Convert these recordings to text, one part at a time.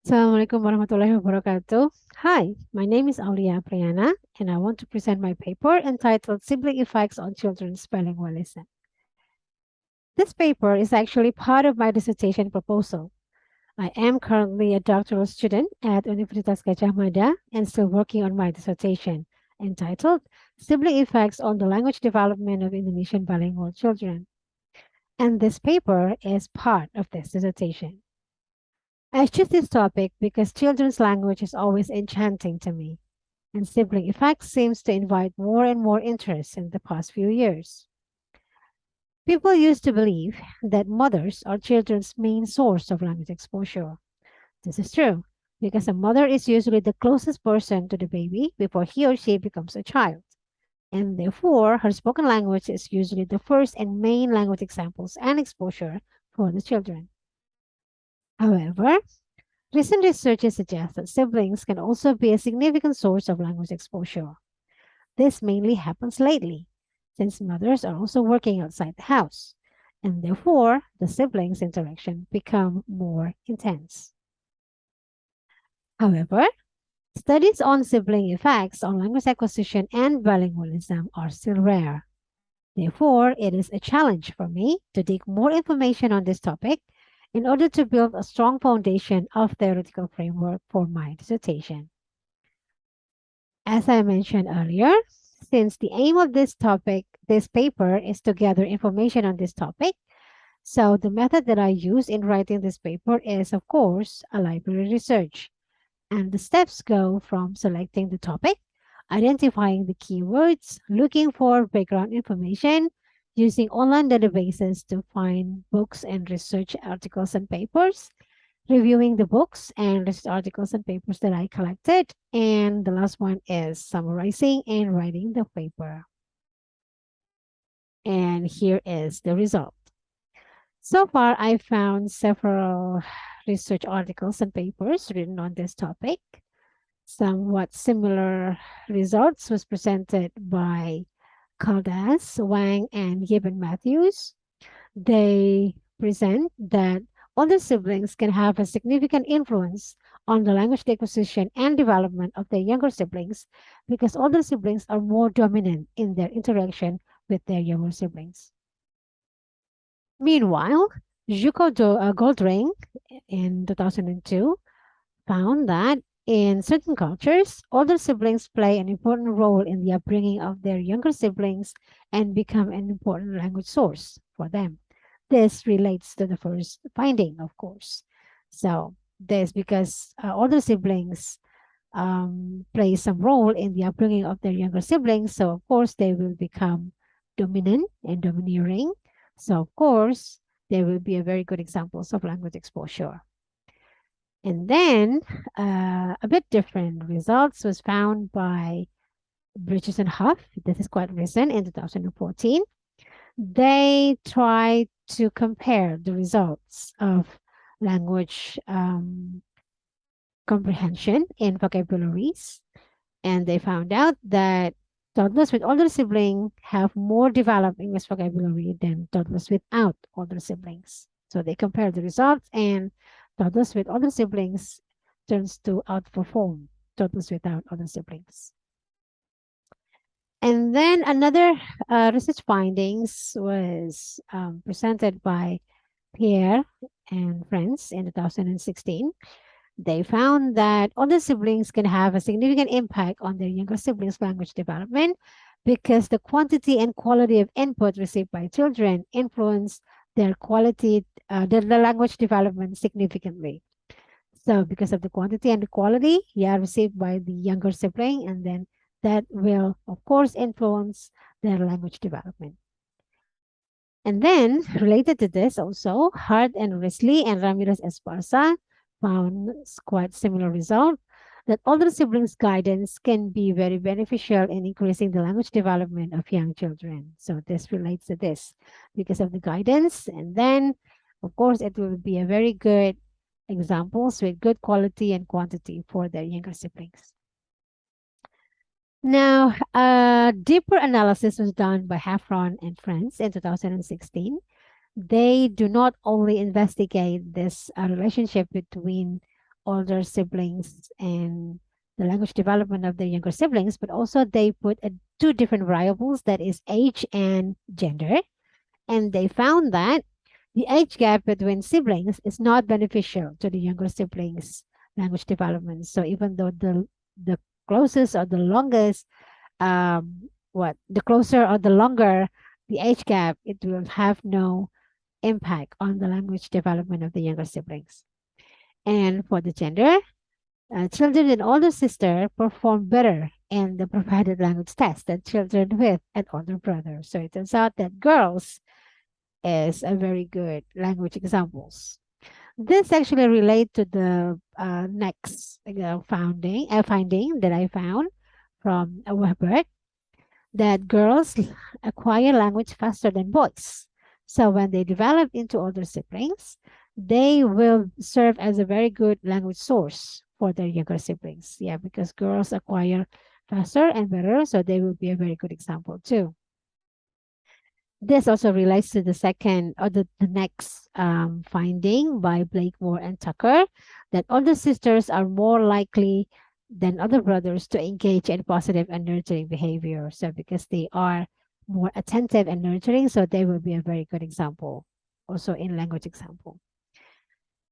Assalamualaikum warahmatullahi wabarakatuh. Hi, my name is Aulia Apriana, and I want to present my paper entitled Sibling Effects on Children's Bilingualism. This paper is actually part of my dissertation proposal. I am currently a doctoral student at Universitas Gajah Mada and still working on my dissertation entitled Sibling Effects on the Language Development of Indonesian Bilingual Children. And this paper is part of this dissertation. I choose this topic because children's language is always enchanting to me, and sibling effects seems to invite more and more interest in the past few years. People used to believe that mothers are children's main source of language exposure. This is true because a mother is usually the closest person to the baby before he or she becomes a child, and therefore her spoken language is usually the first and main language examples and exposure for the children. However, recent research suggests that siblings can also be a significant source of language exposure. This mainly happens lately, since mothers are also working outside the house, and therefore the siblings' interaction become more intense. However, studies on sibling effects on language acquisition and bilingualism are still rare. Therefore, it is a challenge for me to dig more information on this topic in order to build a strong foundation of theoretical framework for my dissertation. As I mentioned earlier, since the aim of this paper is to gather information on this topic, so the method that I use in writing this paper is, of course, a library research. And the steps go from selecting the topic, identifying the keywords, looking for background information, using online databases to find books and research articles and papers, reviewing the books and research articles and papers that I collected, and the last one is summarizing and writing the paper. And here is the result. So far, I found several research articles and papers written on this topic. Somewhat similar results was presented by Caldas, Wang, and Gibbon Matthews. They present that older siblings can have a significant influence on the language acquisition and development of their younger siblings because older siblings are more dominant in their interaction with their younger siblings. Meanwhile, Goldring in 2002 found that in certain cultures, older siblings play an important role in the upbringing of their younger siblings and become an important language source for them. This relates to the first finding, of course. So, this because older siblings play some role in the upbringing of their younger siblings. So, of course, they will become dominant and domineering. So, of course, there will be a very good examples of language exposure. And then a bit different results was found by Bridges and Huff. This is quite recent in 2014. They tried to compare the results of language comprehension in vocabularies. And they found out that toddlers with older siblings have more developed English vocabulary than toddlers without older siblings. So they compared the results, and toddlers with older siblings turns to outperform toddlers without older siblings. And then another research findings was presented by Pierre and friends in 2016. They found that older siblings can have a significant impact on their younger siblings' language development because the quantity and quality of input received by children influence their quality, the language development significantly. So because of the quantity and the quality, received by the younger sibling, and then that will, of course, influence their language development. And then, related to this also, Hart and Risley and Ramirez Esparza found quite similar result that older siblings' guidance can be very beneficial in increasing the language development of young children. So this relates to this because of the guidance. And then, of course, it will be a very good examples with good quality and quantity for their younger siblings. Now, a deeper analysis was done by Heffron and friends in 2016. They do not only investigate this relationship between older siblings and the language development of the younger siblings, but also they put two different variables, that is age and gender. And they found that the age gap between siblings is not beneficial to the younger siblings' language development. So even though the closest or the longest, the closer or the longer the age gap, it will have no impact on the language development of the younger siblings. And for the gender, children with older sister perform better in the provided language test than children with an older brother. So it turns out that girls is a very good language examples. This actually relate to the next finding that I found from Weber, that girls acquire language faster than boys. So when they develop into older siblings, they will serve as a very good language source for their younger siblings. Yeah, because girls acquire faster and better, so they will be a very good example too. This also relates to the second or the next finding by Blakemore and Tucker, that older sisters are more likely than other brothers to engage in positive and nurturing behavior. So because they are more attentive and nurturing, so they will be a very good example, also in language example.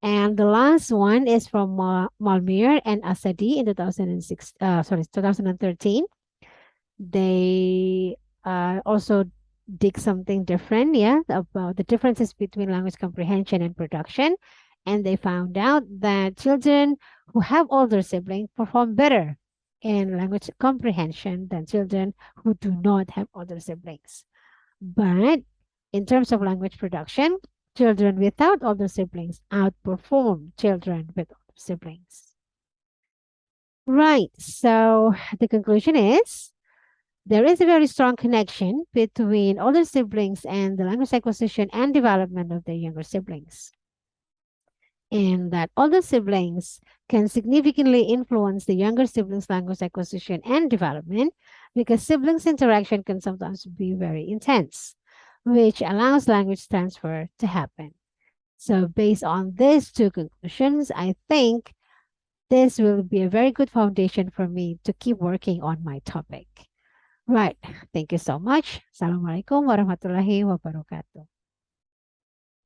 And the last one is from Malmir and Asadi in 2013. They also dig something different, yeah, about the differences between language comprehension and production. And they found out that children who have older siblings perform better in language comprehension than children who do not have older siblings. But in terms of language production, children without older siblings outperform children with older siblings. Right. So the conclusion is there is a very strong connection between older siblings and the language acquisition and development of their younger siblings. And that older siblings can significantly influence the younger siblings' language acquisition and development because siblings' interaction can sometimes be very intense, which allows language transfer to happen. So, based on these two conclusions, I think this will be a very good foundation for me to keep working on my topic. Right. Thank you so much. Assalamualaikum warahmatullahi wabarakatuh.